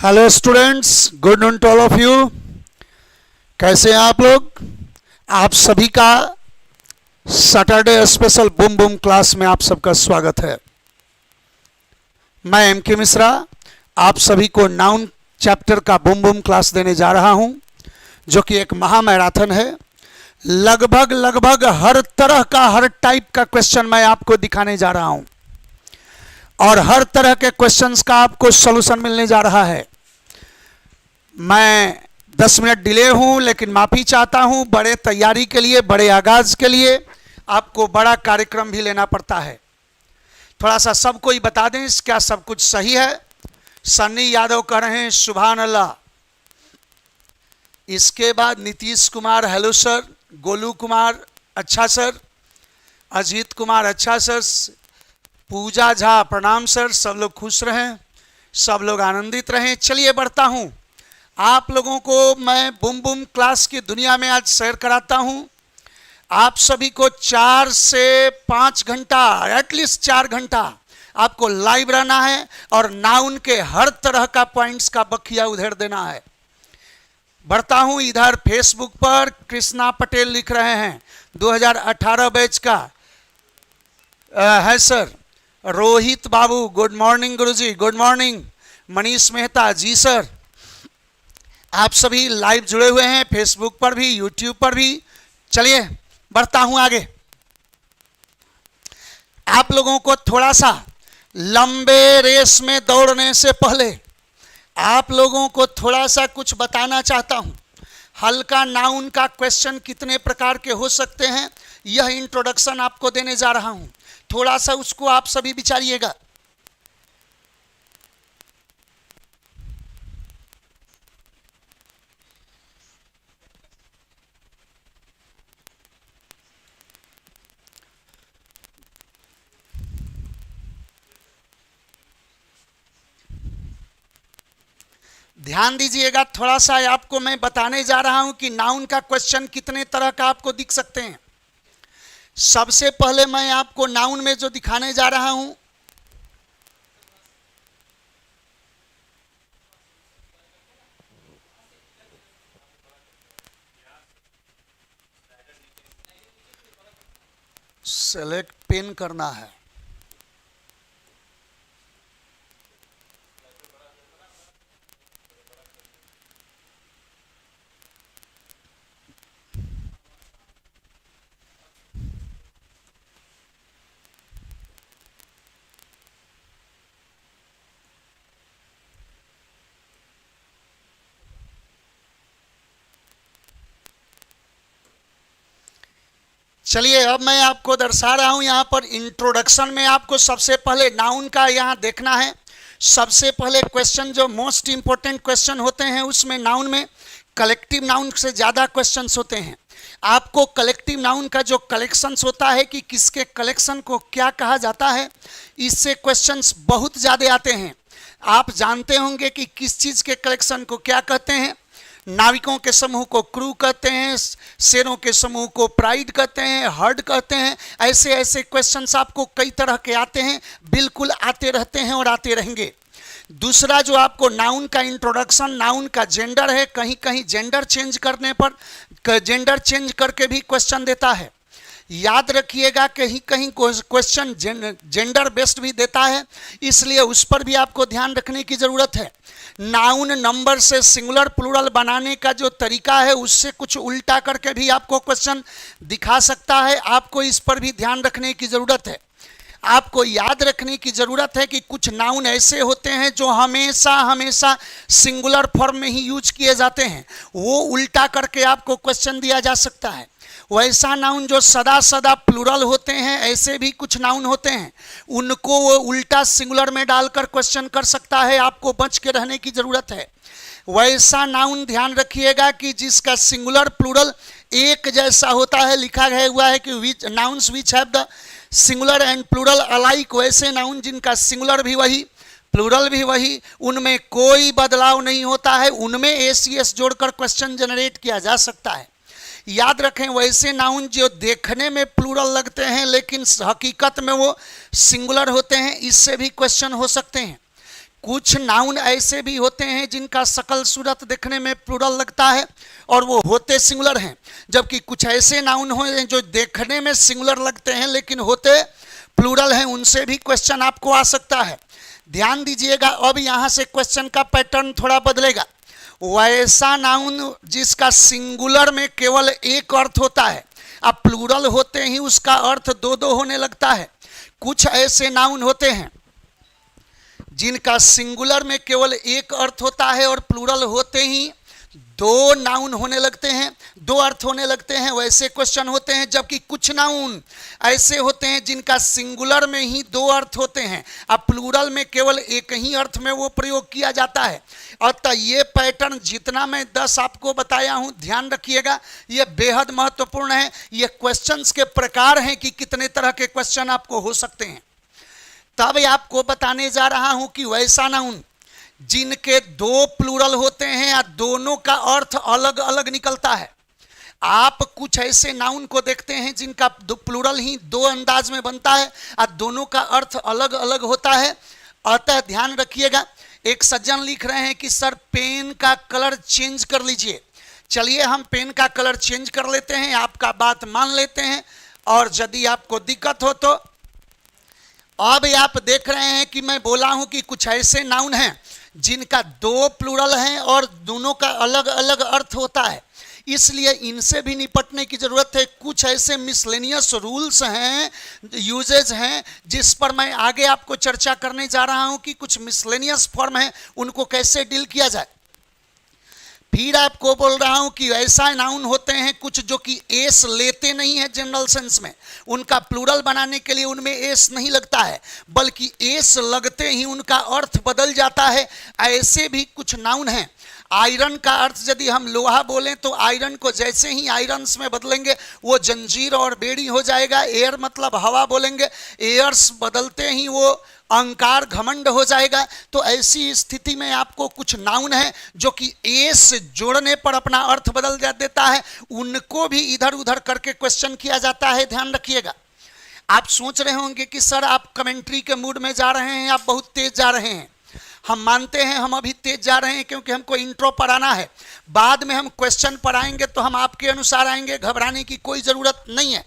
Hello students, good noon to all of you. कैसे हैं आप लोग? आप सभी का Saturday special boom boom class में आप सबका स्वागत है। मैं एम के मिश्रा आप सभी को नाउन चैप्टर का बूम बूम क्लास देने जा रहा हूं, जो कि एक महा मैराथन है। लगभग हर तरह का, हर टाइप का क्वेश्चन मैं आपको दिखाने जा रहा हूं और हर तरह के क्वेश्चंस का आपको सॉल्यूशन मिलने जा रहा है। मैं 10 मिनट डिले हूं, लेकिन माफी चाहता हूं। बड़े तैयारी के लिए, बड़े आगाज के लिए आपको बड़ा कार्यक्रम भी लेना पड़ता है। थोड़ा सा सबको ही बता दें, क्या सब कुछ सही है? सन्नी यादव कह रहे हैं सुभान अल्लाह। इसके बाद नीतीश कुमार हेलो सर, गोलू कुमार अच्छा सर, अजीत कुमार अच्छा सर, पूजा झा प्रणाम सर। सब लोग खुश रहें, सब लोग आनंदित रहें। चलिए बढ़ता हूं। आप लोगों को मैं बूम बूम क्लास की दुनिया में आज शेयर कराता हूं। आप सभी को 4 से 5 घंटा, एटलीस्ट 4 घंटा आपको लाइव रहना है और नाउन के हर तरह का पॉइंट्स का बखिया उधेड़ देना है। बढ़ता हूं। इधर फेसबुक पर कृष्णा पटेल लिख रहे हैं 2018 बैच का है सर। रोहित बाबू गुड मॉर्निंग गुरुजी, गुड मॉर्निंग। मनीष मेहता जी सर। आप सभी लाइव जुड़े हुए हैं फेसबुक पर भी, यूट्यूब पर भी। चलिए बढ़ता हूं आगे। आप लोगों को थोड़ा सा लंबे रेस में दौड़ने से पहले आप लोगों को थोड़ा सा कुछ बताना चाहता हूं। हल्का नाउन का क्वेश्चन कितने प्रकार के हो सकते हैं, यह इंट्रोडक्शन आपको देने जा रहा हूं। थोड़ा सा उसको आप सभी विचारिएगा। ध्यान दीजिएगा थोड़ा सा। आपको मैं बताने जा रहा हूं कि नाउन का क्वेश्चन कितने तरह का आपको दिख सकते हैं। सबसे पहले मैं आपको नाउन में जो दिखाने जा रहा हूं, सेलेक्ट पिन करना है। चलिए अब मैं आपको दर्शा रहा हूं। यहां पर इंट्रोडक्शन में आपको सबसे पहले नाउन का यहां देखना है। सबसे पहले क्वेश्चन जो मोस्ट इंपॉर्टेंट क्वेश्चन होते हैं, उसमें नाउन में कलेक्टिव नाउन से ज़्यादा क्वेश्चंस होते हैं। आपको कलेक्टिव नाउन का जो कलेक्शंस होता है कि किसके कलेक्शन को क्या कहा जाता है, इससे क्वेश्चंस बहुत ज़्यादा आते हैं। आप जानते होंगे कि किस चीज़ के कलेक्शन को क्या कहते हैं। नाविकों के समूह को क्रू कहते हैं, शेरों के समूह को प्राइड कहते हैं, हर्ड कहते हैं। ऐसे ऐसे क्वेश्चंस आपको कई तरह के आते हैं, बिल्कुल आते रहते हैं और आते रहेंगे। दूसरा जो आपको नाउन का इंट्रोडक्शन, नाउन का जेंडर है। कहीं कहीं जेंडर चेंज करने पर, जेंडर चेंज करके भी क्वेश्चन देता है। याद रखिएगा कहीं कहीं क्वेश्चन जेंडर बेस्ड भी देता है, इसलिए उस पर भी आपको ध्यान रखने की ज़रूरत है। नाउन नंबर से सिंगुलर प्लूरल बनाने का जो तरीका है, उससे कुछ उल्टा करके भी आपको क्वेश्चन दिखा सकता है। आपको इस पर भी ध्यान रखने की ज़रूरत है। आपको याद रखने की ज़रूरत है कि कुछ नाउन ऐसे होते हैं जो हमेशा हमेशा सिंगुलर फॉर्म में ही यूज किए जाते हैं, वो उल्टा करके आपको क्वेश्चन दिया जा सकता है। वैसा नाउन जो सदा सदा प्लूरल होते हैं, ऐसे भी कुछ नाउन होते हैं, उनको वो उल्टा सिंगुलर में डालकर क्वेश्चन कर सकता है। आपको बच के रहने की ज़रूरत है। वैसा नाउन ध्यान रखिएगा कि जिसका सिंगुलर प्लूरल एक जैसा होता है। लिखा गया हुआ है कि which nouns which have the singular and plural alike, वैसे नाउन जिनका सिंगुलर भी वही, प्लूरल भी वही, उनमें कोई बदलाव नहीं होता है, उनमें एसीएस जोड़कर क्वेश्चन जनरेट किया जा सकता है। याद रखें, वैसे नाउन जो देखने में प्लूरल लगते हैं लेकिन हकीकत में वो सिंगुलर होते हैं, इससे भी क्वेश्चन हो सकते हैं। कुछ नाउन ऐसे भी होते हैं जिनका शकल सूरत देखने में प्लूरल लगता है और वो होते सिंगुलर हैं, जबकि कुछ ऐसे नाउन हैं जो देखने में सिंगुलर लगते हैं लेकिन होते प्लूरल हैं। उनसे भी क्वेश्चन आपको आ सकता है। ध्यान दीजिएगा, अब यहां से क्वेश्चन का पैटर्न थोड़ा बदलेगा। वैसा नाउन जिसका सिंगुलर में केवल एक अर्थ होता है, अब प्लूरल होते ही उसका अर्थ दो दो होने लगता है। कुछ ऐसे नाउन होते हैं जिनका सिंगुलर में केवल एक अर्थ होता है और प्लूरल होते ही दो नाउन होने लगते हैं, दो अर्थ होने लगते हैं, वैसे क्वेश्चन होते हैं। जबकि कुछ नाउन ऐसे होते हैं जिनका सिंगुलर में ही दो अर्थ होते हैं, अब प्लूरल में केवल एक ही अर्थ में वो प्रयोग किया जाता है। अतः ये पैटर्न जितना मैं 10 आपको बताया हूं, ध्यान रखिएगा, ये बेहद महत्वपूर्ण है। ये क्वेश्चंस के प्रकार हैं कि कितने तरह के क्वेश्चन आपको हो सकते हैं। तब आपको बताने जा रहा हूं कि वैसा नाउन जिनके दो प्लूरल होते हैं या दोनों का अर्थ अलग अलग निकलता है। आप कुछ ऐसे नाउन को देखते हैं जिनका प्लूरल ही दो अंदाज में बनता है और दोनों का अर्थ अलग अलग होता है। अतः ध्यान रखिएगा। एक सज्जन लिख रहे हैं कि सर पेन का कलर चेंज कर लीजिए। चलिए हम पेन का कलर चेंज कर लेते हैं, आपका बात मान लेते हैं, और यदि आपको दिक्कत हो तो अब आप देख रहे हैं कि मैं बोला हूं कि कुछ ऐसे नाउन हैं जिनका दो प्लूरल हैं और दोनों का अलग अलग अर्थ होता है, इसलिए इनसे भी निपटने की जरूरत है। कुछ ऐसे मिसलेनियस रूल्स हैं, यूजेज हैं, जिस पर मैं आगे आपको चर्चा करने जा रहा हूं कि कुछ मिसलेनियस फॉर्म हैं, उनको कैसे डील किया जाए। फिर आपको बोल रहा हूं कि ऐसा नाउन होते हैं कुछ जो कि एस लेते नहीं है जनरल सेंस में, उनका प्लूरल बनाने के लिए उनमें एस नहीं लगता है, बल्कि एस लगते ही उनका अर्थ बदल जाता है। ऐसे भी कुछ नाउन हैं। आयरन का अर्थ यदि हम लोहा बोलें तो आयरन को जैसे ही आयरन्स में बदलेंगे वो जंजीर और बेड़ी हो जाएगा। एयर मतलब हवा बोलेंगे, एयर्स बदलते ही वो अहंकार घमंड हो जाएगा। तो ऐसी स्थिति में आपको कुछ नाउन है जो कि एस जोड़ने पर अपना अर्थ बदल देता है, उनको भी इधर उधर करके क्वेश्चन किया जाता है। ध्यान रखिएगा। आप सोच रहे होंगे कि सर आप कमेंट्री के मूड में जा रहे हैं, आप बहुत तेज जा रहे हैं। हम मानते हैं हम अभी तेज जा रहे हैं क्योंकि हमको इंट्रो पढ़ाना है, बाद में हम क्वेश्चन पढ़ाएंगे तो हम आपके अनुसार आएंगे, घबराने की कोई जरूरत नहीं है।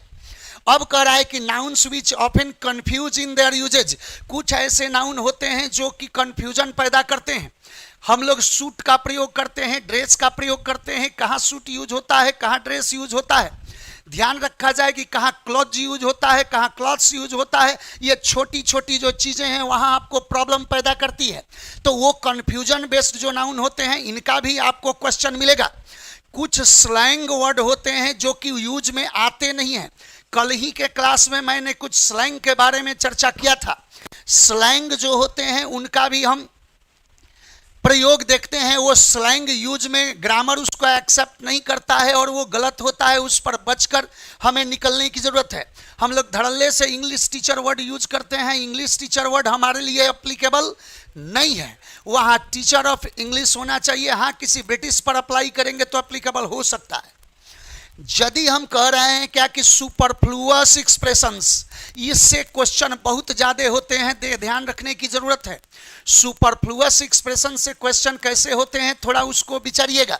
अब कह रहा है कि nouns which often confuse in their usages, कुछ ऐसे नाउन होते हैं जो कि कंफ्यूजन पैदा करते हैं। हम लोग सूट का प्रयोग करते हैं, ड्रेस का प्रयोग करते हैं, कहाँ सूट यूज होता है, कहाँ ड्रेस यूज होता है। ध्यान रखा जाए कि कहाँ क्लॉथ यूज होता है, कहाँ क्लॉथ्स यूज होता है। ये छोटी छोटी जो चीज़ें हैं वहाँ आपको प्रॉब्लम पैदा करती है। तो वो कन्फ्यूजन बेस्ड जो नाउन होते हैं इनका भी आपको क्वेश्चन मिलेगा। कुछ स्लैंग वर्ड होते हैं जो कि यूज में आते नहीं हैं। कल ही के क्लास में मैंने कुछ स्लैंग के बारे में चर्चा किया था। स्लैंग जो होते हैं उनका भी हम प्रयोग देखते हैं। वो स्लैंग यूज में ग्रामर उसको एक्सेप्ट नहीं करता है और वो गलत होता है, उस पर बचकर हमें निकलने की जरूरत है। हम लोग धड़ल्ले से इंग्लिश टीचर वर्ड यूज करते हैं, इंग्लिश टीचर वर्ड हमारे लिए एप्लीकेबल नहीं है। वहाँ टीचर ऑफ इंग्लिश होना चाहिए। हाँ, किसी ब्रिटिश पर अप्लाई करेंगे तो एप्लीकेबल हो सकता है। यदि हम कह रहे हैं क्या कि सुपरफ्लुअस एक्सप्रेशंस, इससे क्वेश्चन बहुत ज़्यादा होते हैं, ध्यान रखने की जरूरत है। सुपरफ्लुअस एक्सप्रेशन से क्वेश्चन कैसे होते हैं थोड़ा उसको विचारिएगा।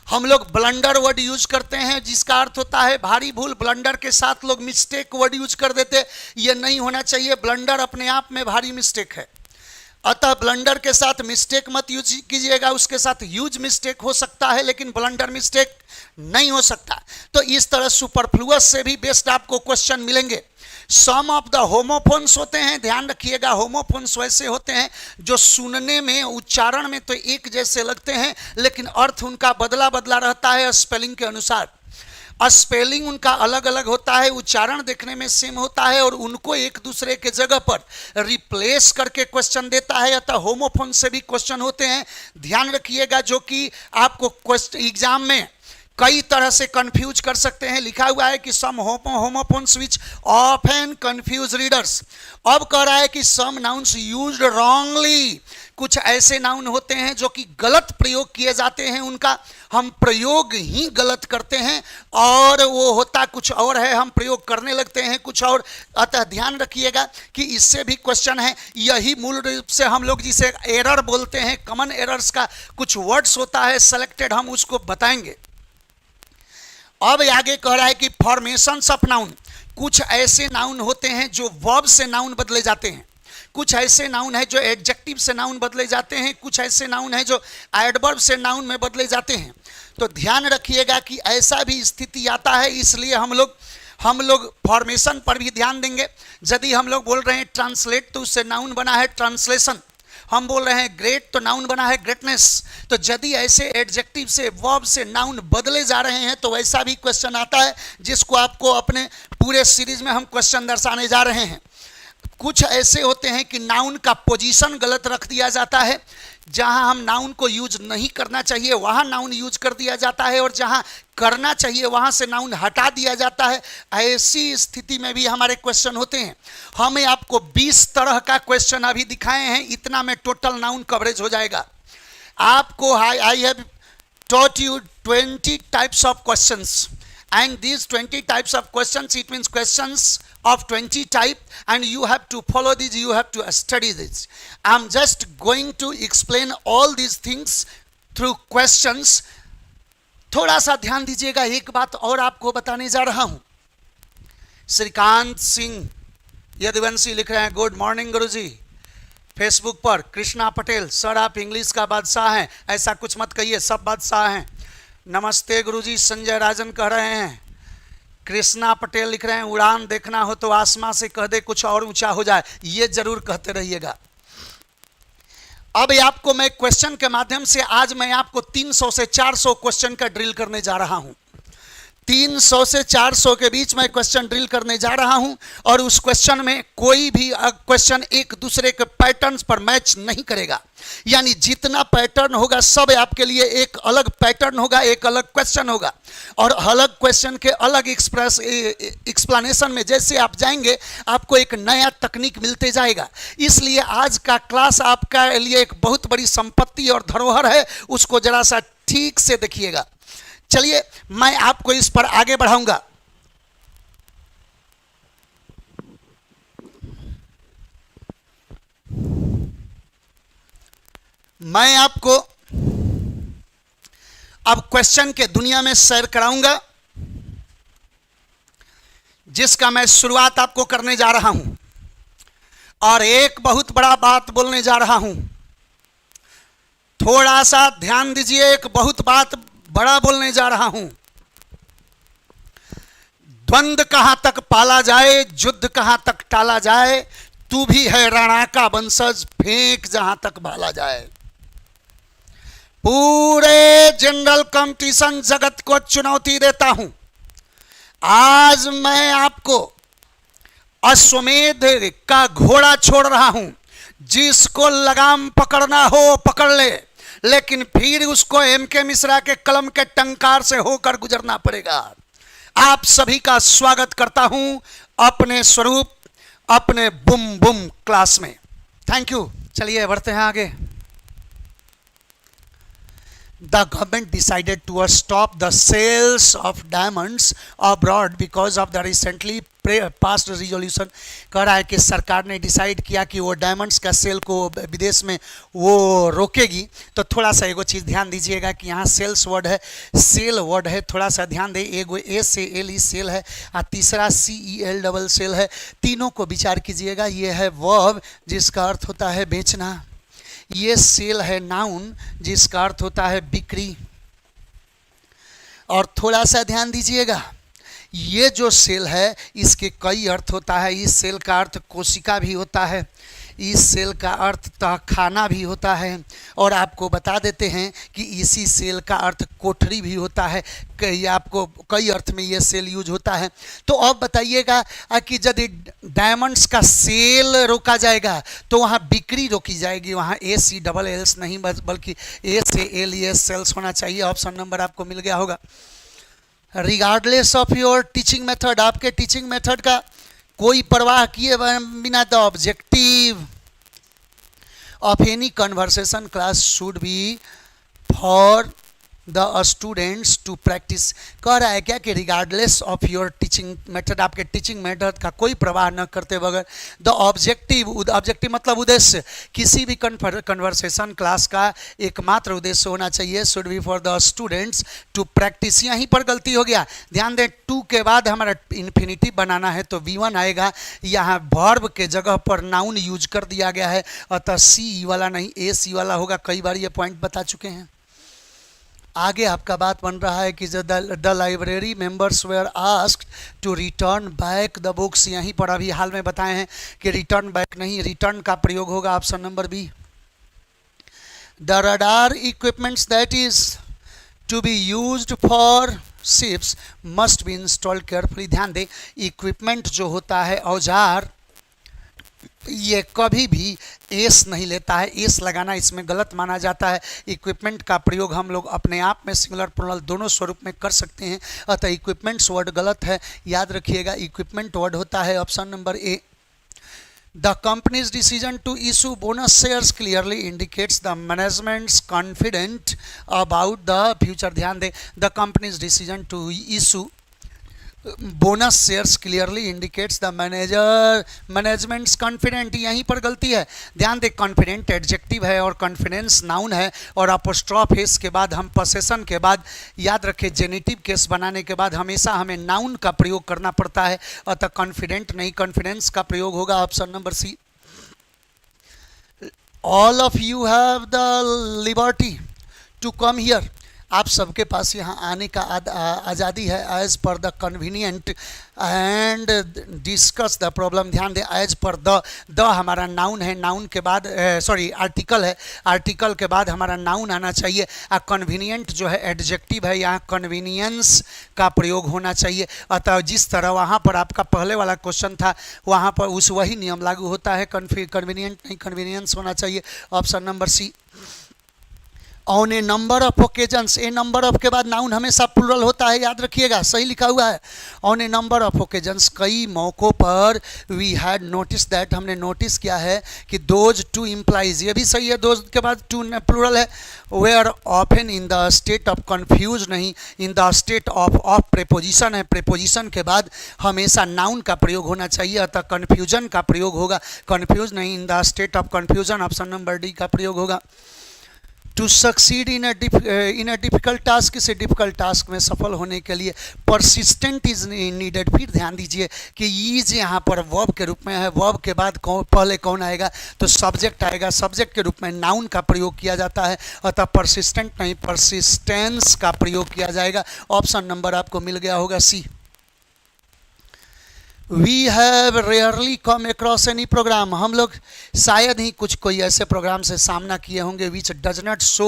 हम लोग ब्लंडर वर्ड यूज करते हैं जिसका अर्थ होता है भारी भूल। ब्लंडर के साथ लोग मिस्टेक वर्ड यूज कर देते, ये नहीं होना चाहिए। ब्लंडर अपने आप में भारी मिस्टेक है, अतः ब्लंडर के साथ मिस्टेक मत यूज कीजिएगा। उसके साथ ह्यूज मिस्टेक हो सकता है लेकिन ब्लंडर मिस्टेक नहीं हो सकता। तो इस तरह सुपरफ्लुअस से भी बेस्ट आपको क्वेश्चन मिलेंगे। सम ऑफ द होमोफोन्स होते हैं, ध्यान रखिएगा। होमोफोन्स वैसे होते हैं जो सुनने में, उच्चारण में तो एक जैसे लगते हैं लेकिन अर्थ उनका बदला बदला रहता है स्पेलिंग के अनुसार। स्पेलिंग उनका अलग अलग होता है, उच्चारण देखने में सेम होता है और उनको एक दूसरे के जगह पर रिप्लेस करके क्वेश्चन देता है। अतः होमोफोन से भी क्वेश्चन होते हैं, ध्यान रखिएगा, जो कि आपको एग्जाम में कई तरह से कंफ्यूज कर सकते हैं। लिखा हुआ है कि सम होमोफोन्स विच ऑफन कंफ्यूज रीडर्स। अब कह रहा है कि सम नाउन्स यूज्ड रॉन्गली, कुछ ऐसे नाउन होते हैं जो कि गलत प्रयोग किए जाते हैं, उनका हम प्रयोग ही गलत करते हैं और वो होता कुछ और है, हम प्रयोग करने लगते हैं कुछ और। अतः ध्यान रखिएगा कि इससे भी क्वेश्चन है। यही मूल रूप से हम लोग जिसे एरर बोलते हैं, कॉमन एरर्स का कुछ वर्ड्स होता है सेलेक्टेड, हम उसको बताएंगे। अब आगे कह रहा है कि फॉर्मेशंस ऑफ नाउन, कुछ ऐसे नाउन होते हैं जो वर्ब से नाउन बदले जाते हैं, कुछ ऐसे नाउन है जो एडजेक्टिव से नाउन बदले जाते हैं, कुछ ऐसे नाउन है जो एडवर्ब से नाउन में बदले जाते हैं। तो ध्यान रखिएगा कि ऐसा भी स्थिति आता है, इसलिए हम लोग फॉर्मेशन पर भी ध्यान देंगे। यदि हम लोग बोल रहे हैं ट्रांसलेट तो उससे नाउन बना है ट्रांसलेशन, हम बोल रहे हैं ग्रेट तो नाउन बना है ग्रेटनेस। तो यदि ऐसे एडजेक्टिव से वर्ब से नाउन बदले जा रहे हैं तो वैसा भी क्वेश्चन आता है, जिसको आपको अपने पूरे सीरीज में हम क्वेश्चन दर्शाने जा रहे हैं। कुछ ऐसे होते हैं कि नाउन का पोजीशन गलत रख दिया जाता है, जहां हम नाउन को यूज नहीं करना चाहिए वहां नाउन यूज कर दिया जाता है, और जहां करना चाहिए वहां से नाउन हटा दिया जाता है। ऐसी स्थिति में भी हमारे क्वेश्चन होते हैं। हमें आपको 20 तरह का क्वेश्चन अभी दिखाए हैं, इतना में टोटल नाउन कवरेज हो जाएगा। आपको I have taught you 20 types of questions, and these 20 types of questions, it means questions of 20 type, and you have to follow these, you have to study this. I'm just going to explain all these things through questions. थोड़ा सा ध्यान दीजिएगा, एक बात और आपको बताने जा रहा हूं। श्रीकांत सिंह यदुवंशी लिख रहे हैं, गुड मॉर्निंग गुरुजी। फेसबुक पर कृष्णा पटेल, सर आप इंग्लिश का बादशाह हैं, ऐसा कुछ मत कहिए, सब बादशाह हैं। नमस्ते गुरुजी। संजय राजन कह रहे हैं, कृष्णा पटेल लिख रहे हैं, उड़ान देखना हो तो आसमां से कह दे कुछ और ऊंचा हो जाए, ये जरूर कहते रहिएगा। अब आपको मैं क्वेश्चन के माध्यम से आज मैं आपको 300 से 400 क्वेश्चन का ड्रिल करने जा रहा हूं। 300 से 400 के बीच में क्वेश्चन ड्रिल करने जा रहा हूं, और उस क्वेश्चन में कोई भी क्वेश्चन एक दूसरे के पैटर्न्स पर मैच नहीं करेगा। यानी जितना पैटर्न होगा सब आपके लिए एक अलग पैटर्न होगा, एक अलग क्वेश्चन होगा, और अलग क्वेश्चन के अलग एक्सप्लेनेशन में जैसे आप जाएंगे आपको एक नया तकनीक मिलते जाएगा। इसलिए आज का क्लास आपका लिए एक बहुत बड़ी संपत्ति और धरोहर है, उसको जरा सा ठीक से देखिएगा। चलिए मैं आपको इस पर आगे बढ़ाऊंगा। मैं आपको अब क्वेश्चन के दुनिया में सैर कराऊंगा, जिसका मैं शुरुआत आपको करने जा रहा हूं, और एक बहुत बड़ा बात बोलने जा रहा हूं। थोड़ा सा ध्यान दीजिए, एक बहुत बात बड़ा बोलने जा रहा हूं। द्वंद्व कहां तक पाला जाए, युद्ध कहां तक टाला जाए, तू भी है राणा का वंशज, फेंक जहां तक भाला जाए। पूरे जनरल कंपटीशन जगत को चुनौती देता हूं। आज मैं आपको अश्वमेध का घोड़ा छोड़ रहा हूं, जिसको लगाम पकड़ना हो पकड़ ले, लेकिन फिर उसको एम.के. मिश्रा के कलम के टंकार से होकर गुजरना पड़ेगा। आप सभी का स्वागत करता हूं अपने स्वरूप, अपने बुम बुम क्लास में। Thank you. चलिए बढ़ते हैं आगे। The government decided to stop the sales of diamonds abroad because of the recently passed resolution। कह रहा है कि सरकार ने डिसाइड किया कि वो डायमंड्स का सेल को विदेश में वो रोकेगी। तो थोड़ा सा एगो चीज़ ध्यान दीजिएगा कि यहाँ सेल्स वर्ड है, सेल वर्ड है, थोड़ा सा ध्यान दे। एगो SALE सेल है, और तीसरा CEL डबल सेल है। तीनों को विचार कीजिएगा। ये है वर्ब जिसका अर्थ होता है बेचना, ये सेल है नाउन जिसका अर्थ होता है बिक्री। और थोड़ा सा ध्यान दीजिएगा, ये जो सेल है इसके कई अर्थ होता है। इस सेल का अर्थ कोशिका भी होता है, इस सेल का अर्थ तहखाना भी होता है, और आपको बता देते हैं कि इसी सेल का अर्थ कोठरी भी होता है। आपको कई अर्थ में ये सेल यूज होता है। तो अब बताइएगा कि यदि डायमंड्स का सेल रोका जाएगा तो वहाँ बिक्री रोकी जाएगी, वहाँ SELLS नहीं बल्कि SALES सेल्स होना चाहिए। ऑप्शन नंबर आपको मिल गया होगा। Regardless of your teaching method, आपके टीचिंग मेथड का कोई परवाह किए बिना the objective of any conversation class should be for the students to practice. कह रहा है क्या कि regardless of your teaching method, आपके टीचिंग मेथड का कोई प्रवाह न करते बगैर द ऑब्जेक्टिव मतलब उद्देश्य, किसी भी कन्वर्सेशन क्लास का एकमात्र उद्देश्य होना चाहिए should be for the students to practice. यहीं पर गलती हो गया, ध्यान दें, टू के बाद हमारा इन्फिनिटिव बनाना है तो V1 आएगा, यहाँ वर्ब के जगह पर नाउन यूज कर दिया गया है, अतः सी वाला नहीं AC वाला होगा। कई बार ये पॉइंट बता चुके हैं। आगे आपका बात बन रहा है कि the library members were asked to return back the books. यहीं पर अभी हाल में बताए हैं कि रिटर्न बैक नहीं, रिटर्न का प्रयोग होगा option number B. The radar equipments that is to be used for ships must be installed carefully. ध्यान दें, इक्विपमेंट जो होता है, औजार, ये कभी भी एस नहीं लेता है, एस लगाना इसमें गलत माना जाता है। इक्विपमेंट का प्रयोग हम लोग अपने आप में सिंगुलर प्लूरल दोनों स्वरूप में कर सकते हैं, अतः इक्विपमेंट्स वर्ड गलत है, याद रखिएगा इक्विपमेंट वर्ड होता है option number A. The company's decision to issue bonus shares clearly indicates the management's confident about the future। ध्यान दें, the company's decision to issue bonus shares clearly indicates the managements confident. यहीं पर गलती है, ध्यान दें, कॉन्फिडेंट एडजेक्टिव है और कॉन्फिडेंस नाउन है, और अपोस्ट्रॉफ एस के बाद हम पोसेशन के बाद, याद रखें, जेनिटिव केस बनाने के बाद हमेशा हमें नाउन का प्रयोग करना पड़ता है, अतः कॉन्फिडेंट नहीं कॉन्फिडेंस का प्रयोग होगा option number C. All of you have the liberty to come here. आप सबके पास यहाँ आने का आज़ादी है as per the convenient and discuss the problem. ध्यान दें, एज पर द हमारा नाउन है, नाउन के बाद आर्टिकल है, आर्टिकल के बाद हमारा नाउन आना चाहिए। कन्वीनियंट जो है एडजेक्टिव है, यहाँ कन्वीनियंस का प्रयोग होना चाहिए। अतः जिस तरह वहाँ पर आपका पहले वाला क्वेश्चन था, वहाँ पर उस वही नियम लागू होता है, कन्वीनियंट नहीं कन्वीनियंस होना चाहिए option number C. On a number of occasions, a number of के बाद नाउन हमेशा प्लूरल होता है, याद रखिएगा, सही लिखा हुआ है। On a number of occasions, कई मौक़ों पर, वी हैड नोटिस दैट, हमने नोटिस किया है कि दोज टू इम्प्लाइज, ये भी सही है, दोज के बाद टू प्लूरल है। Were often in the state of confuse नहीं, in the state of preposition है, प्रेपोजिशन के बाद हमेशा नाउन का प्रयोग होना चाहिए, अतः कन्फ्यूजन का प्रयोग होगा, कन्फ्यूज नहीं, in the state of confusion option number D का प्रयोग होगा। To succeed in a difficult task, से डिफ़िकल्ट टास्क में सफल होने के लिए परसिस्टेंट इज नीडेड। फिर ध्यान दीजिए कि ईज यहाँ पर वर्ब के रूप में है, वर्ब के बाद पहले कौन आएगा, तो सब्जेक्ट आएगा, सब्जेक्ट के रूप में नाउन का प्रयोग किया जाता है, अतः परसिस्टेंट नहीं परसिस्टेंस का प्रयोग किया जाएगा। ऑप्शन नंबर आपको मिल गया होगा C. We have rarely come across any program, हम लोग शायद ही कुछ कोई ऐसे प्रोग्राम से सामना किए होंगे which does not show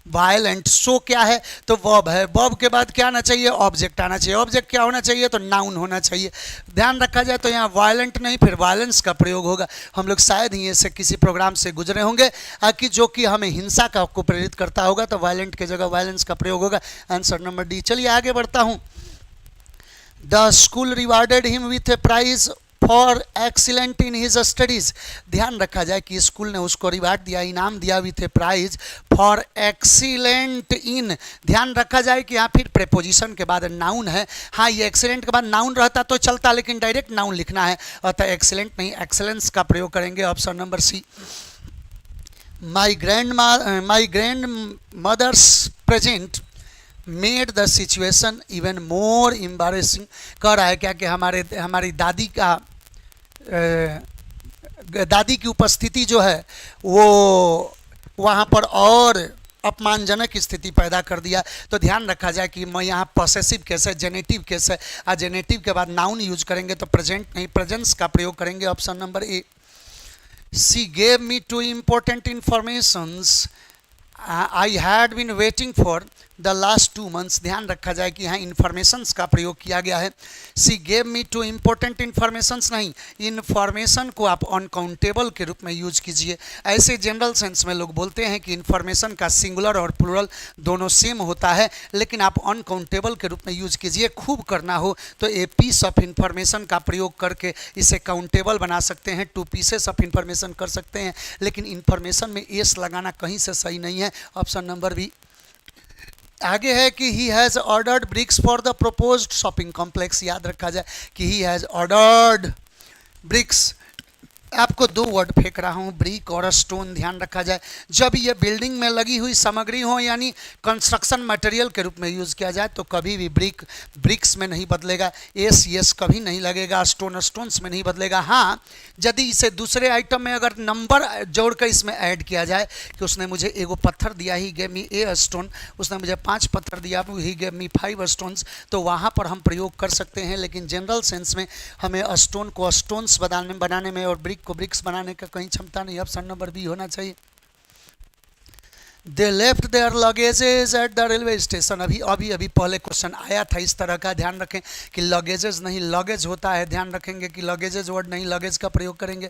violent. Show क्या है, तो वर्ब है, वर्ब के बाद क्या आना चाहिए, ऑब्जेक्ट आना चाहिए, ऑब्जेक्ट क्या होना चाहिए, तो नाउन होना चाहिए। ध्यान रखा जाए तो यहाँ वायलेंट नहीं फिर वायलेंस का प्रयोग होगा। हम लोग शायद ही ऐसे किसी प्रोग्राम से गुजरे होंगे कि जो कि हमें हिंसा का को प्रेरित करता होगा, तो वायलेंट की जगह वायलेंस का प्रयोग होगा, आंसर नंबर डी। चलिए आगे बढ़ता हूँ। The school rewarded him with a prize for excellent in his studies। ध्यान रखा जाए कि स्कूल ने उसको रिवार्ड दिया, इनाम दिया with a prize for excellent in. ध्यान रखा जाए कि यहाँ फिर प्रेपोजिशन के बाद नाउन है, हाँ ये एक्सीलेंट के बाद नाउन रहता तो चलता, लेकिन डायरेक्ट नाउन लिखना है, अतः एक्सीलेंट नहीं एक्सेलेंस का प्रयोग करेंगे option number C. My grandmother's present made the situation even more embarrassing. कह रहा है क्या कि हमारी दादी की उपस्थिति जो है वो वहाँ पर और अपमानजनक स्थिति पैदा कर दिया। तो ध्यान रखा जाए कि मैं यहाँ पॉसेसिव केस है, जेनेटिव केस है, और जेनेटिव के बाद नाउन यूज करेंगे तो प्रेजेंट नहीं प्रेजेंस का प्रयोग करेंगे option number A. She gave me two important informations I had been waiting for the last 2 months। ध्यान रखा जाए कि यहाँ इन्फॉर्मेशंस का प्रयोग किया गया है। She gave me two important informations नहीं, इन्फॉर्मेशन को आप अनकाउंटेबल के रूप में यूज कीजिए। ऐसे जनरल सेंस में लोग बोलते हैं कि इन्फॉर्मेशन का सिंगुलर और प्लूरल दोनों सेम होता है, लेकिन आप अनकाउंटेबल के रूप में यूज कीजिए। खूब करना हो तो ए पीस ऑफ इन्फॉर्मेशन का प्रयोग करके इसे काउंटेबल बना सकते हैं, 2 pieces ऑफ इन्फॉर्मेशन कर सकते हैं, लेकिन इन्फॉर्मेशन में एस लगाना कहीं से सही नहीं है। Option number B. आगे है कि he has ordered bricks for the proposed shopping complex. याद रखा जाए कि ही हैज़ ऑर्डर्ड ब्रिक्स। आपको 2 वर्ड फेंक रहा हूँ, ब्रिक और स्टोन। ध्यान रखा जाए जब ये बिल्डिंग में लगी हुई सामग्री हो यानी कंस्ट्रक्शन मटेरियल के रूप में यूज़ किया जाए तो कभी भी ब्रिक्स में नहीं बदलेगा, यस कभी नहीं लगेगा, स्टोन्स में नहीं बदलेगा। हाँ, यदि इसे दूसरे आइटम में अगर नंबर जोड़कर इसमें ऐड किया जाए कि उसने मुझे एगो पत्थर दिया, he gave me a stone, उसने मुझे 5 पत्थर दिया, ही गेव मी 5 स्टोन्स, तो वहाँ पर हम प्रयोग कर सकते हैं। लेकिन जनरल सेंस में हमें स्टोन को स्टोन्स बनाने में और ब्रिक को ब्रिक्स बनाने का कहीं क्षमता नहीं। ऑप्शन नंबर बी होना चाहिए। They left their luggages at the railway station. अभी पहले क्वेश्चन आया था इस तरह का। ध्यान रखें कि लगेजेज नहीं, लगेज होता है। ध्यान रखेंगे कि लगेजेज वर्ड नहीं, लगेज का प्रयोग करेंगे।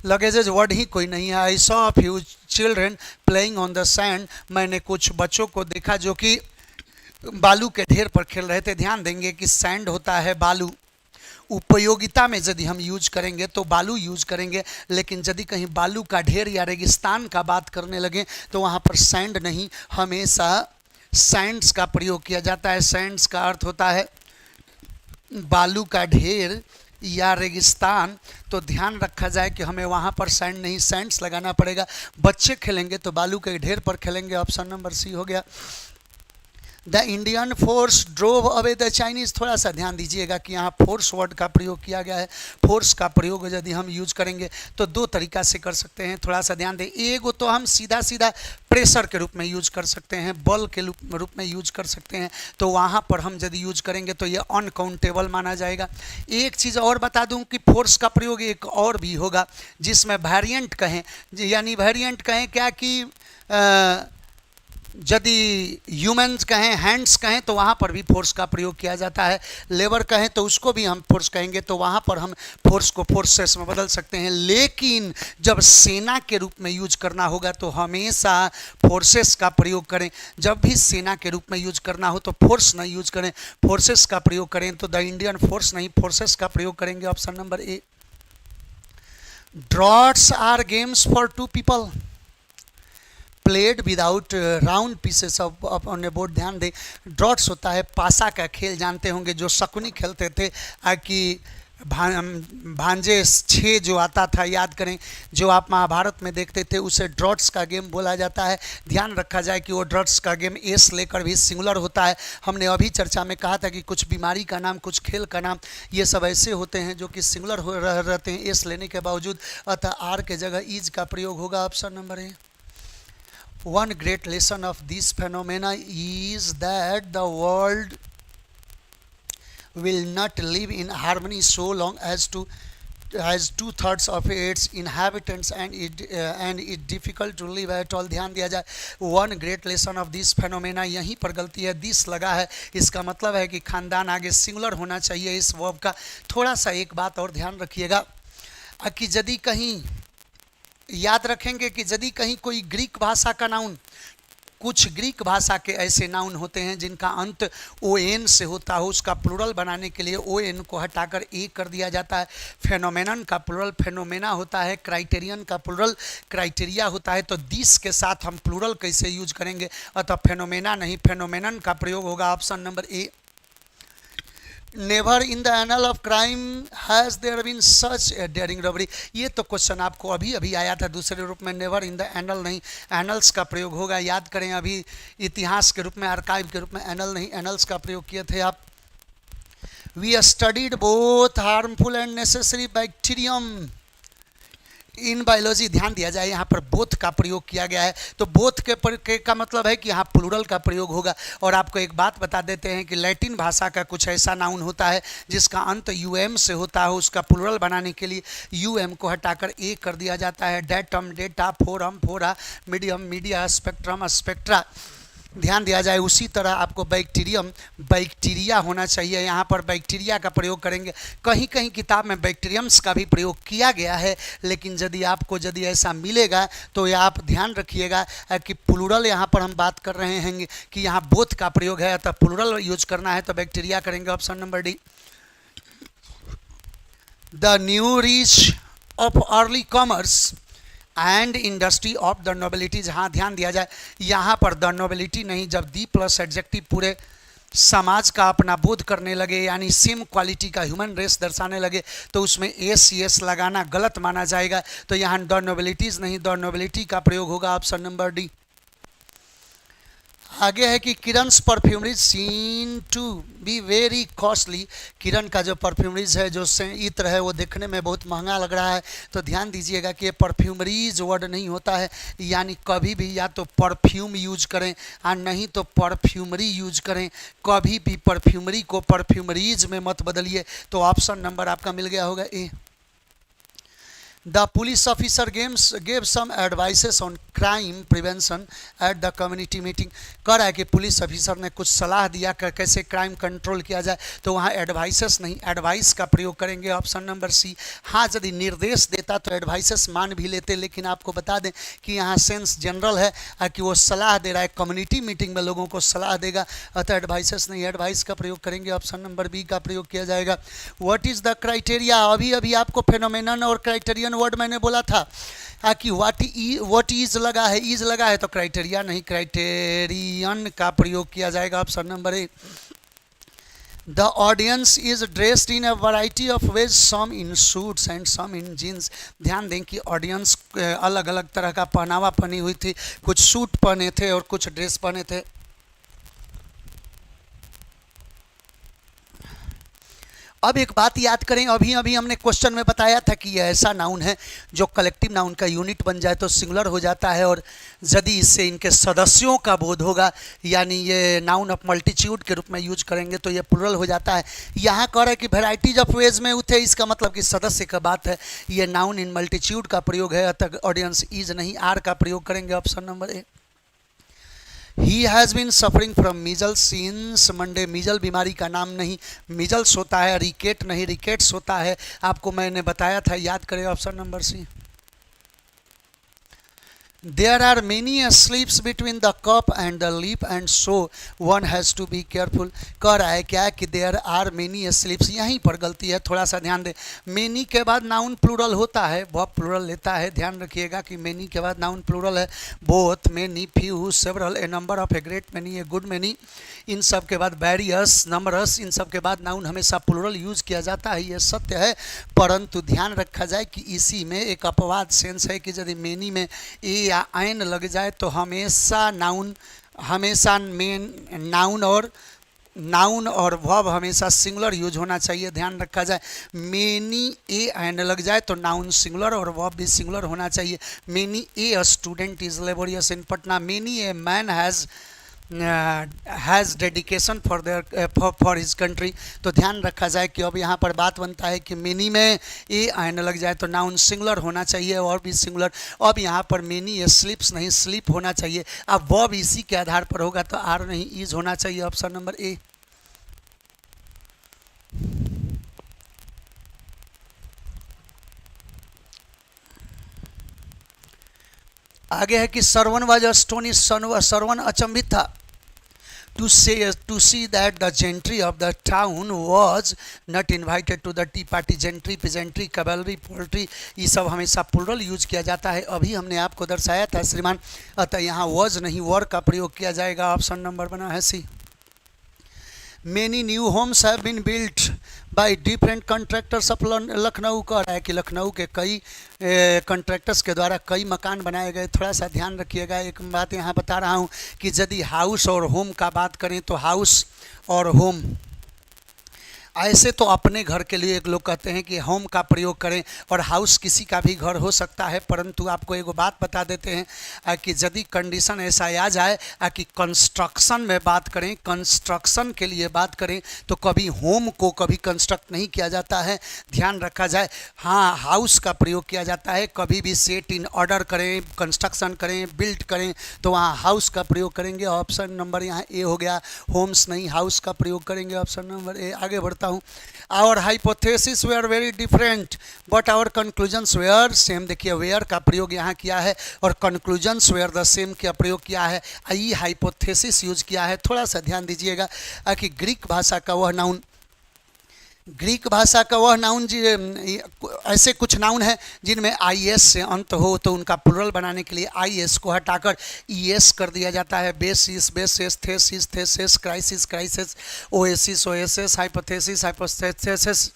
लगेजेज वर्ड ही कोई नहीं है। I saw few children playing on the sand. मैंने कुछ बच्चों को देखा जो कि बालू के ढेर पर खेल रहे थे। ध्यान देंगे कि सैंड होता है बालू। उपयोगिता में यदि हम यूज करेंगे तो बालू यूज करेंगे, लेकिन यदि कहीं बालू का ढेर या रेगिस्तान का बात करने लगे तो वहाँ पर सैंड नहीं, हमेशा सैंड्स का प्रयोग किया जाता है। सैंड्स का अर्थ होता है बालू का ढेर या रेगिस्तान। तो ध्यान रखा जाए कि हमें वहाँ पर सैंड नहीं, सैंड्स लगाना पड़ेगा। बच्चे खेलेंगे तो बालू के ढेर पर खेलेंगे। ऑप्शन नंबर सी हो गया। The Indian force drove away the Chinese. थोड़ा सा ध्यान दीजिएगा कि यहाँ फोर्स वर्ड का प्रयोग किया गया है। फोर्स का प्रयोग यदि हम यूज करेंगे तो 2 तरीका से कर सकते हैं। थोड़ा सा ध्यान दें। एगो तो हम सीधा प्रेशर के रूप में यूज कर सकते हैं, बल के रूप में यूज कर सकते हैं, तो वहाँ पर हम यदि यूज करेंगे तो ये अनकाउंटेबल माना जाएगा। एक चीज़ और बता दूं कि फोर्स का प्रयोग एक और भी होगा जिसमें वेरिएंट कहें, यानी वेरिएंट कहें क्या कि यदि ह्यूमन्स कहें, हैंड्स कहें तो वहाँ पर भी फोर्स का प्रयोग किया जाता है। लेबर कहें तो उसको भी हम फोर्स कहेंगे, तो वहाँ पर हम फोर्स को फोर्सेस में बदल सकते हैं। लेकिन जब सेना के रूप में यूज करना होगा तो हमेशा फोर्सेस का प्रयोग करें। जब भी सेना के रूप में यूज करना हो तो फोर्स नहीं यूज करें, फोर्सेस का प्रयोग करें। तो द इंडियन फोर्स नहीं, फोर्सेस का प्रयोग करेंगे। Option number A. Draughts are games for 2 people played without round pieces of on a board. ध्यान दें, ड्रॉट्स होता है पासा का खेल, जानते होंगे, जो शकुनी खेलते थे कि भांजे 6 जो आता था, याद करें, जो आप महाभारत में देखते थे, उसे ड्रॉट्स का गेम बोला जाता है। ध्यान रखा जाए कि वो ड्रॉट्स का गेम एस लेकर भी सिंगुलर होता है। हमने अभी चर्चा में कहा था कि कुछ बीमारी का नाम, कुछ खेल का नाम, ये सब ऐसे होते हैं जो कि सिंगुलर रहते हैं एस लेने के बावजूद, अतः आर के जगह ईज का प्रयोग होगा। Option number A. One great lesson of this phenomena is that the world will not live in harmony so long as 2/3 of its inhabitants and it difficult to live at all। ध्यान दिया जाए, one great lesson of this phenomena, यहीं पर गलती है, this लगा है, इसका मतलब है कि खानदान आगे सिंगुलर होना चाहिए इस वर्ब का। थोड़ा सा एक बात और ध्यान रखिएगा कि यदि कहीं, याद रखेंगे कि यदि कहीं कोई ग्रीक भाषा का नाउन, कुछ ग्रीक भाषा के ऐसे नाउन होते हैं जिनका अंत ओ एन से होता हो, उसका प्लूरल बनाने के लिए ओ एन को हटाकर ए कर दिया जाता है। फेनोमेनन का प्लूरल फेनोमेना होता है, क्राइटेरियन का प्लूरल क्राइटेरिया होता है। तो दिस के साथ हम प्लूरल कैसे यूज करेंगे, अतः फेनोमेना नहीं, फेनोमेनन का प्रयोग होगा। Option number A. Never in the annal of crime has there been such a daring robbery. ये तो क्वेश्चन आपको अभी आया था दूसरे रूप में, नेवर इन द एनल नहीं, एनल्स का प्रयोग होगा। याद करें, अभी इतिहास के रूप में, आर्काइव के रूप में एनल नहीं, एनल्स का प्रयोग किए थे आप। We studied both harmful and necessary bacterium in biology ध्यान दिया जाए, यहाँ पर बोथ का प्रयोग किया गया है, तो बोथ के का मतलब है कि यहाँ प्लूरल का प्रयोग होगा। और आपको एक बात बता देते हैं कि लैटिन भाषा का कुछ ऐसा नाउन होता है जिसका अंत यूएम से होता है, उसका प्लूरल बनाने के लिए यूएम को हटाकर ए कर दिया जाता है। डेटम डेटा, फोरम फोरा, मीडियम मीडिया, स्पेक्ट्रम स्पेक्ट्रा, ध्यान दिया जाए। उसी तरह आपको बैक्टीरियम बैक्टीरिया होना चाहिए, यहाँ पर बैक्टीरिया का प्रयोग करेंगे। कहीं कहीं किताब में बैक्टीरियम्स का भी प्रयोग किया गया है, लेकिन यदि ऐसा मिलेगा तो ये आप ध्यान रखिएगा कि प्लूरल यहाँ पर हम बात कर रहे हैं कि यहाँ बोथ का प्रयोग है, अतः प्लूरल यूज करना है तो बैक्टीरिया करेंगे। Option number D. The new reach of early commerce and industry of the nobility, जहाँ ध्यान दिया जाए यहाँ पर द नोबिलिटी नहीं, जब दी प्लस एडजेक्टिव पूरे समाज का अपना बोध करने लगे यानी सेम क्वालिटी का ह्यूमन रेस दर्शाने लगे तो उसमें एस लगाना गलत माना जाएगा, तो यहाँ द नोबिलिटीज नहीं द नोबिलिटी का प्रयोग होगा। Option number D. आगे है कि Kiran's perfumeries seen to be very costly, Kiran का जो परफ्यूमरीज है, जो इत्र है, वो देखने में बहुत महंगा लग रहा है, तो ध्यान दीजिएगा कि ये परफ्यूमरीज वर्ड नहीं होता है, यानी कभी भी या तो परफ्यूम यूज करें और नहीं तो परफ्यूमरी यूज करें, कभी भी परफ्यूमरी को परफ्यूमरीज में मत बदलिए। तो ऑप्शन नंबर आपका मिल गया होगा ए। The police officer gave some advices on crime prevention at the community meeting। कह रहा है कि पुलिस ऑफिसर ने कुछ सलाह दिया कि कैसे क्राइम कंट्रोल किया जाए, तो वहाँ एडवाइसेस नहीं एडवाइस का प्रयोग करेंगे। Option number C. हाँ, यदि निर्देश देता तो एडवाइसेस मान भी लेते, लेकिन आपको बता दें कि यहाँ सेंस जनरल है कि वो सलाह दे रहा है, कम्युनिटी मीटिंग में लोगों को सलाह देगा, अतः एडवाइसेस नहीं एडवाइस का प्रयोग करेंगे। ऑप्शन नंबर बी का प्रयोग किया जाएगा। व्हाट इज़ द क्राइटेरिया, अभी आपको फेनोमेनन और क्राइटेरियन वर्ड मैंने बोला था कि व्हाट इज लगा है तो क्राइटेरिया नहीं क्राइटेरियन का प्रयोग किया जाएगा। Option number A. The audience is dressed in a variety of ways, some in suits and some in jeans. ध्यान दें कि ऑडियंस अलग अलग तरह का पहनावा पहनी हुई थी, कुछ सूट पहने थे और कुछ ड्रेस पहने थे। अब एक बात याद करें, अभी हमने क्वेश्चन में बताया था कि यह ऐसा नाउन है जो कलेक्टिव नाउन का यूनिट बन जाए तो सिंगुलर हो जाता है, और यदि इससे इनके सदस्यों का बोध होगा यानी ये नाउन ऑफ मल्टीट्यूड के रूप में यूज करेंगे तो ये प्लुरल हो जाता है। यहाँ कह रहा है कि वेराइटीज ऑफ वेज में उठे, इसका मतलब कि सदस्य का बात है, ये नाउन इन मल्टीट्यूड का प्रयोग है, अतः ऑडियंस इज नहीं आर का प्रयोग करेंगे। Option number A. He has been suffering from measles since Monday, measle बीमारी का नाम नहीं, मीजल्स होता है, रिकेट नहीं रिकेट्स होता है, आपको मैंने बताया था, याद करें। Option number C. There are many slips between the cup and the lip and so one has to be careful। कह रहा है क्या कि there are many slips, यहीं पर गलती है, थोड़ा सा ध्यान दें। many के बाद नाउन प्लूरल होता है, वह प्लूरल लेता है, ध्यान रखिएगा कि many के बाद नाउन प्लूरल है। both, many, few, several, a number of, a great many, a good many, इन सब के बाद various, numerous, इन सब के बाद नाउन हमेशा प्लूरल यूज किया जाता है, ये सत्य है, परंतु ध्यान रखा जाए कि इसी में एक अपवाद सेंस है कि यदि many में ए या आयन लग जाए तो हमेशा नाउन और वर्ब हमेशा सिंगुलर यूज होना चाहिए, ध्यान रखा जाए। मेनी ए एंड लग जाए तो नाउन सिंगुलर और वर्ब भी सिंगुलर होना चाहिए। Many a student is laborious in Patna, many a man has dedication for his country. तो ध्यान रखा जाए कि अब यहाँ पर बात बनता है कि मेनी में ए एंड लग जाए तो नाउन सिंगुलर होना चाहिए और भी सिंगुलर। अब यहाँ पर मेनी स्लिप्स नहीं स्लिप होना चाहिए, अब वर्ब इसी के आधार पर होगा तो आर नहीं इज होना चाहिए। ऑप्शन नंबर ए। आगे है कि सरवन वाज एस्टोनिश, सरवन अचंभित था to see that the gentry of the town was not invited to the tea party। gentry, peasantry, cavalry, poultry, ये सब हमेशा प्लूरल यूज किया जाता है, अभी हमने आपको दर्शाया था श्रीमान, अतः यहाँ was नहीं वर का प्रयोग किया जाएगा। ऑप्शन नंबर बना है सी। Many new homes have been built by different contractors of Lucknow. कह रहा है कि लखनऊ के कई कॉन्ट्रैक्टर्स के द्वारा कई मकान बनाए गए। थोड़ा सा ध्यान रखिएगा, एक बात यहाँ बता रहा हूँ कि यदि हाउस और होम का बात करें तो हाउस और होम ऐसे तो अपने घर के लिए एक लोग कहते हैं कि होम का प्रयोग करें और हाउस किसी का भी घर हो सकता है, परंतु आपको एक बात बता देते हैं कि यदि कंडीशन ऐसा आ जाए कि कंस्ट्रक्शन में बात करें, कंस्ट्रक्शन के लिए बात करें, तो कभी होम को कभी कंस्ट्रक्ट नहीं किया जाता है, ध्यान रखा जाए। हाँ, हाउस का प्रयोग किया जाता है। कभी भी सेट इन ऑर्डर करें, कंस्ट्रक्शन करें, बिल्ड करें, तो वहाँ हाउस का प्रयोग करेंगे। ऑप्शन नंबर यहाँ ए हो गया, होम्स नहीं हाउस का प्रयोग करेंगे, ऑप्शन नंबर ए। आगे बढ़ता हूँ। Our hypothesis were very different but our conclusions were same. देखिए वेयर का प्रयोग यहाँ किया है और कंक्लूजन्स वेयर द सेम का प्रयोग किया है, आई हाइपोथेसिस यूज किया है। थोड़ा सा ध्यान दीजिएगा कि ग्रीक भाषा का वह नाउन, ग्रीक भाषा का वह नाउन जी, ऐसे कुछ नाउन है जिनमें आई-एस से अंत हो, तो उनका प्लुरल बनाने के लिए आई-एस को हटाकर ई-एस कर दिया जाता है। Basis bases, thesis theses, crisis crisis, oasis oases, hypothesis hypothesis.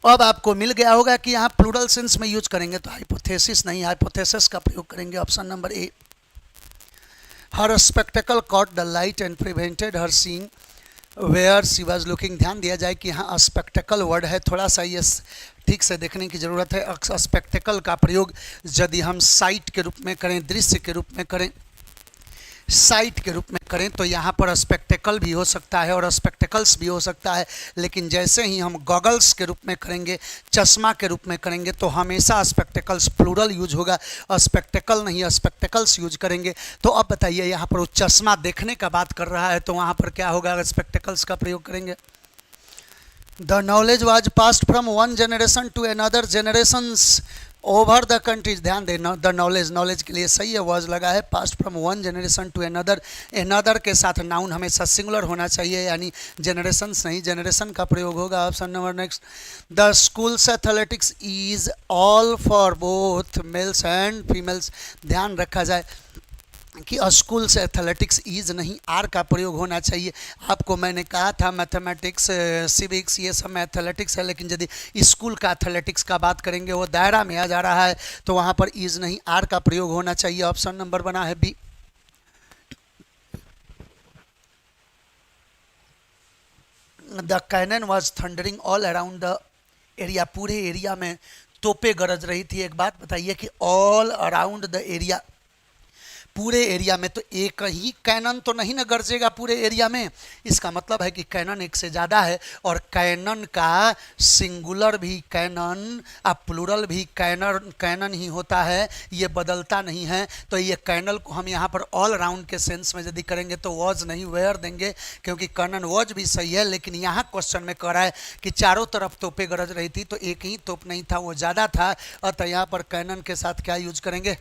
अब आपको मिल गया होगा कि यहाँ प्लूरल सेंस में यूज करेंगे तो हाइपोथेसिस नहीं हाइपोथेसिस का प्रयोग करेंगे, option number A. Her spectacle caught the light and prevented her seeing where she was looking. ध्यान दिया जाए कि यहाँ स्पेक्टेकल वर्ड है, थोड़ा सा ये ठीक से देखने की ज़रूरत है। स्पेक्टेकल का प्रयोग यदि हम साइट के रूप में करें, दृश्य के रूप में करें, साइट के रूप में करें, तो यहाँ पर स्पेक्टेकल भी हो सकता है और स्पेक्टेकल्स भी हो सकता है। लेकिन जैसे ही हम गॉगल्स के रूप में करेंगे, चश्मा के रूप में करेंगे, तो हमेशा स्पेक्टेकल्स प्लूरल यूज होगा, स्पेक्टेकल नहीं स्पेक्टेकल्स यूज करेंगे। तो अब बताइए यहाँ पर वो चश्मा देखने का बात कर रहा है, तो वहाँ पर क्या होगा, स्पेक्टेकल्स का प्रयोग करेंगे। The knowledge was passed from one generation to another generations over the countries. ध्यान दें, द नॉलेज, नॉलेज के लिए सही है, वॉज लगा है। Passed from one generation to another, another के साथ नाउन हमेशा सिंगुलर होना चाहिए, यानी जनरेशन्स नहीं, जनरेशन का प्रयोग होगा, option number next. The schools athletics is all for both mails and females. ध्यान रखा जाए कि स्कूल से एथलेटिक्स इज नहीं, आर का प्रयोग होना चाहिए। आपको मैंने कहा था मैथमेटिक्स, सिविक्स, ये सब में एथलेटिक्स है, लेकिन यदि स्कूल का एथलेटिक्स का बात करेंगे, वो दायरा में आ जा रहा है, तो वहाँ पर इज नहीं आर का प्रयोग होना चाहिए। ऑप्शन नंबर बना है B. The cannon was thundering all around the area. पूरे एरिया में तोपे गरज रही थी। एक बात बताइए कि ऑल अराउंड द एरिया, पूरे एरिया में, तो एक ही कैनन तो नहीं ना गरजेगा पूरे एरिया में। इसका मतलब है कि कैनन एक से ज़्यादा है, और कैनन का सिंगुलर भी कैनन, प्लूरल भी कैनन ही होता है, ये बदलता नहीं है। तो ये कैनल को हम यहाँ पर ऑल राउंड के सेंस में यदि करेंगे तो वॉज नहीं वेयर देंगे, क्योंकि कैनन वॉज भी सही है, लेकिन यहाँ क्वेश्चन में कह रहा है कि चारों तरफ तोपे गरज रही थी, तो एक ही तोप नहीं था, वो ज़्यादा था, अतः यहाँ पर कैनन के साथ क्या यूज करेंगे।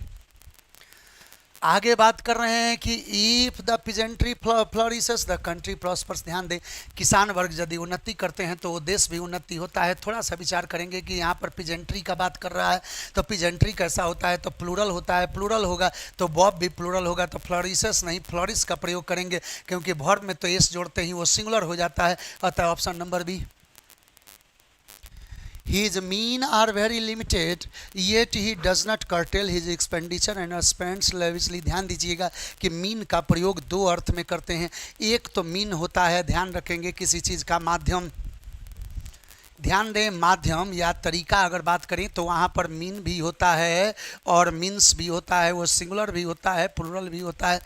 आगे बात कर रहे हैं कि if the peasantry फ्लोरिसेस the country prosperous. ध्यान दें, किसान वर्ग यदि उन्नति करते हैं तो वो देश भी उन्नति होता है। थोड़ा सा विचार करेंगे कि यहाँ पर पिजेंट्री का बात कर रहा है, तो पिजेंट्री कैसा होता है, तो प्लूरल होता है, प्लूरल होगा तो बॉब भी प्लूरल होगा, तो फ्लोरिसेस नहीं फ्लोरिस का प्रयोग करेंगे, क्योंकि वर्ब में तो एस जोड़ते ही वो सिंगुलर हो जाता है, अतः option number B. His means are very limited, yet he does not curtail his expenditure and spends lavishly। ध्यान दीजिएगा कि मीन का प्रयोग दो अर्थ में करते हैं। एक तो मीन होता है, ध्यान रखेंगे, किसी चीज़ का माध्यम। ध्यान दें, माध्यम या तरीका अगर बात करें तो वहाँ पर मीन भी होता है और मीन्स भी होता है, वो सिंगुलर भी होता है, प्लूरल भी होता है।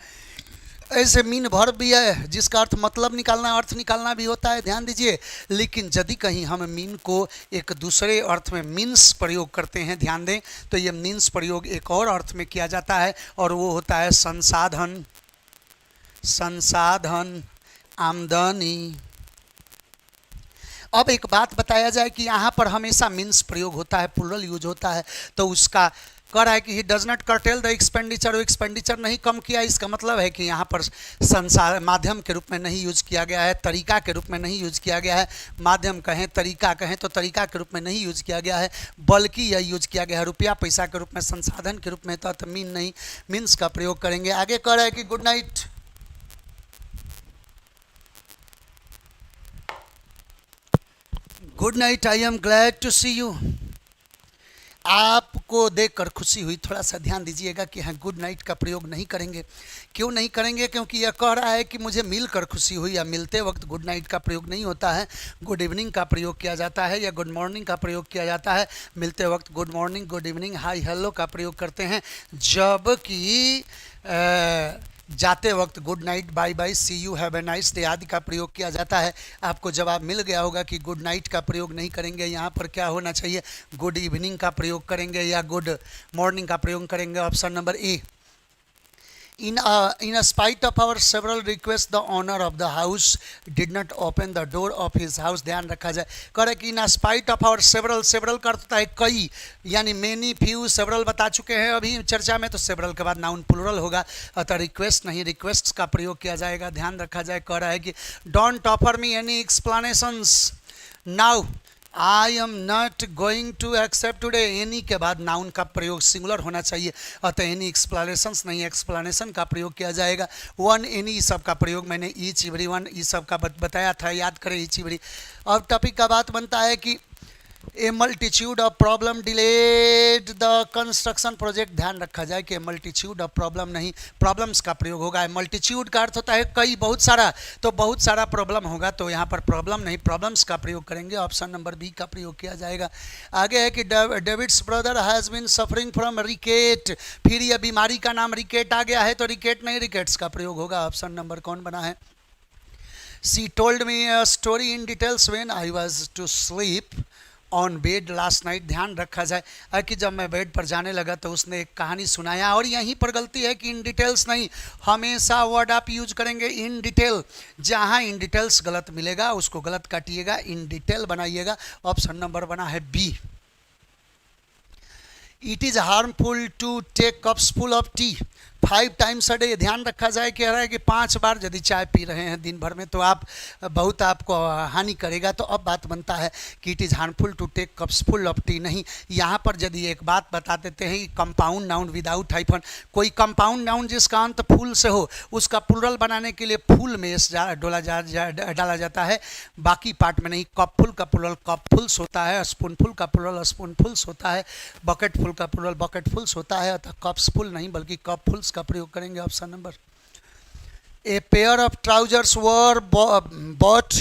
ऐसे मीन वर्ब भी है जिसका अर्थ मतलब निकालना, अर्थ निकालना भी होता है, ध्यान दीजिए। लेकिन यदि कहीं हम मीन को एक दूसरे अर्थ में मीन्स प्रयोग करते हैं, ध्यान दें, तो ये मीन्स प्रयोग एक और अर्थ में किया जाता है, और वो होता है संसाधन, संसाधन, आमदनी। अब एक बात बताया जाए कि यहाँ पर हमेशा मीन्स प्रयोग होता है, प्लूरल यूज होता है, तो उसका कह रहा है कि he does not cartel the expenditure, वो एक्सपेंडिचर नहीं कम किया। इसका मतलब है कि यहाँ पर संसार माध्यम के रूप में नहीं यूज किया गया है, तरीका के रूप में नहीं यूज किया गया है। माध्यम कहें, तरीका कहें, तो तरीका के रूप में नहीं यूज किया गया है, बल्कि यह यूज किया गया है रुपया पैसा के रूप में, संसाधन के रूप में, तो मीन नहीं मीन्स का प्रयोग करेंगे। आगे कह रहा है कि good night. Good night, I am glad to see you. आपको देखकर खुशी हुई, थोड़ा सा ध्यान दीजिएगा कि हाँ गुड नाइट का प्रयोग नहीं करेंगे। क्यों नहीं करेंगे? क्योंकि यह कह रहा है कि मुझे मिलकर खुशी हुई। या मिलते वक्त गुड नाइट का प्रयोग नहीं होता है, गुड इवनिंग का प्रयोग किया जाता है या गुड मॉर्निंग का प्रयोग किया जाता है। मिलते वक्त good morning, good evening, hi hello का प्रयोग करते हैं, जबकि जाते वक्त good night, bye bye, see you, have a nice day आदि का प्रयोग किया जाता है। आपको जवाब मिल गया होगा कि गुड नाइट का प्रयोग नहीं करेंगे। यहाँ पर क्या होना चाहिए? गुड इवनिंग का प्रयोग करेंगे या गुड मॉर्निंग का प्रयोग करेंगे। Option number A. In spite of our several requests, the owner of the house did not open the door of his house। ध्यान रखा जाए, करे कि in spite of our several का अर्थ होता है कई, यानी many, few, several बता चुके हैं अभी चर्चा में, तो several के बाद नाउन प्लूरल होगा, अतः रिक्वेस्ट नहीं, रिक्वेस्ट का प्रयोग किया जाएगा। ध्यान रखा जाए, कह रहा है कि don't offer me any explanations now, I am not going to accept today. Any के बाद नाउन का प्रयोग सिंगुलर होना चाहिए, अतः एनी एक्सप्लेनेशंस नहीं, एक्सप्लेनेशन का प्रयोग किया जाएगा। वन, एनी, सब का प्रयोग मैंने ईच एवरी वन, ई सब का बताया था, याद करें ईच एवरी। अब टॉपिक का बात बनता है कि a multitude of problem delayed the construction project. ध्यान रखा जाए कि मल्टीट्यूड ऑफ प्रॉब्लम नहीं, प्रॉब्लम्स का प्रयोग होगा। मल्टीट्यूड का अर्थ होता है कई, बहुत सारा, तो बहुत सारा प्रॉब्लम होगा, तो यहाँ पर प्रॉब्लम नहीं, प्रॉब्लम्स का प्रयोग करेंगे। ऑप्शन नंबर बी का प्रयोग किया जाएगा। आगे है कि David's brother has been suffering from rickets. फिर यह बीमारी का नाम रिकेट आ गया है, तो रिकेट नहीं, रिकेट्स का प्रयोग होगा। ऑप्शन नंबर कौन बना है? She told me a story in details when I was to sleep on bed last night. ध्यान रखा जाए कि जब मैं बेड पर जाने लगा तो उसने एक कहानी सुनाया, और यहीं पर गलती है कि इन डिटेल्स नहीं, हमेशा वर्ड आप यूज करेंगे इन डिटेल। जहां इन डिटेल्स गलत मिलेगा उसको गलत काटिएगा, इन डिटेल बनाइएगा। ऑप्शन नंबर बना है B. It is harmful to take cups full of tea 5 times a day. ध्यान रखा जाए, कह रहा है कि 5 बार यदि चाय पी रहे हैं दिन भर में तो आप बहुत आपको हानि करेगा। तो अब बात बनता है कि it is harmful to take cups full of tea नहीं। यहाँ पर यदि एक बात बता देते हैं कि कंपाउंड नाउन विदाउट हाइफन, कोई कंपाउंड नाउन जिसका अंत फूल से हो उसका प्लूरल बनाने के लिए फूल में डाला जाता है, बाकी पार्ट में नहीं। कपफुल का प्लूरल कपफुल्स होता है, स्पूनफुल का प्लूरल स्पूनफुल्स होता है, बकेटफुल का प्लूरल बकेटफुल्स होता है, अतः कप्स फुल नहीं बल्कि कपफुल्स का प्रयोग करेंगे। Option number. A pair of trousers were bought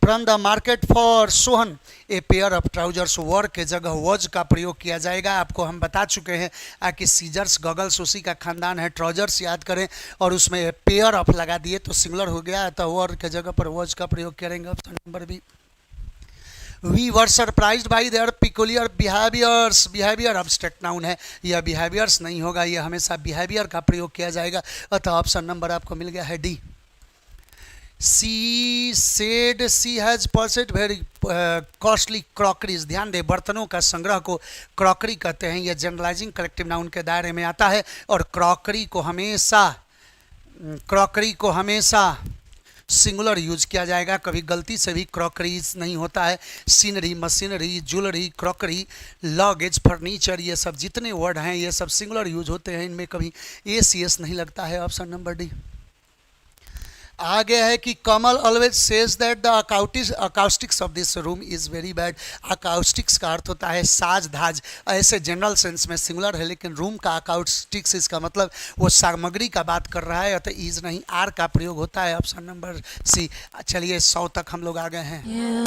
from the market for Sohan. A pair of trousers were के जगह वॉज का प्रयोग किया जाएगा। आपको हम बता चुके हैं कि सीजर्स गॉगल्स उसी का खानदान है, ट्राउजर्स याद करें और उसमें पेयर ऑफ लगा दिए तो सिंगुलर हो गया, तो वर के जगह पर वॉज का प्रयोग करेंगे। Option number B. We were surprised by their peculiar behaviors। Behaviour abstract noun है, यह behaviors नहीं होगा, यह हमेशा behavior का प्रयोग किया जाएगा, अतः ऑप्शन नंबर आपको मिल गया है D. She said she has purchased very costly crockeries। ध्यान दें, बर्तनों का संग्रह को क्रॉकरी कहते हैं, यह जनरलाइजिंग कलेक्टिव नाउन के दायरे में आता है, और क्रॉकरी को हमेशा सिंगुलर यूज किया जाएगा, कभी गलती से भी क्रॉकरीज नहीं होता है। Scenery, machinery, jewellery, crockery, luggage, furniture, ये सब जितने वर्ड हैं ये सब सिंगुलर यूज होते हैं, इनमें कभी एस नहीं लगता है। Option number D. आगे है कि Kamal always says that the acoustics of this room is very bad. Acoustics का अर्थ होता है साज धाज, ऐसे जनरल सेंस में सिंगुलर है, लेकिन रूम का अकाउस्टिक्स इसका मतलब वो सामग्री का बात कर रहा है, अतः इज नहीं, आर का प्रयोग होता है। Option number C. चलिए 100 तक हम लोग आ गए हैं।